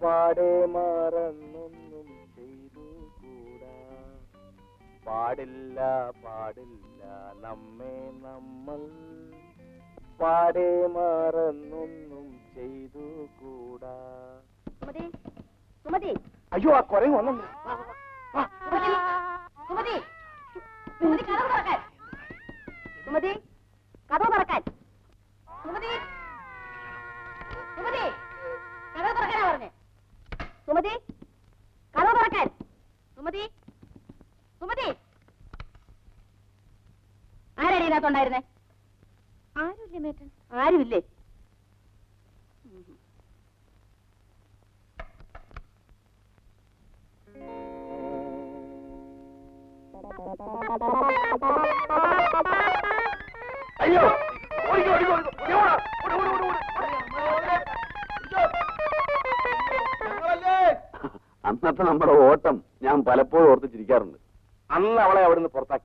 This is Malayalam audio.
പാടെ മറന്നൊന്നും ചെയ്തു കൂടാ. പാടില്ല പാടില്ല നമ്മെ നമ്മൾ പാടെ മറന്നൊന്നും ചെയ്തു കൂടാ. അയ്യോ, ആ കുരങ്ങ് വന്നു. കഥ തുറക്കാൻ പറഞ്ഞേ. സുമതി, കഥ തുറക്കാൻ. സുമതി, സുമതി, ആരാണ് ഇതിനകത്തുണ്ടായിരുന്നേ? ആരുമില്ലേ മേട്ടൻ? ആരുമില്ലേ? അയ്യോ, അന്നത്തെ നമ്മുടെ ഓട്ടം ഞാൻ പലപ്പോഴും ഓർത്ത് ചിരിക്കാറുണ്ട്. അന്ന് അവളെ അവിടുന്ന് പുറത്താക്കി.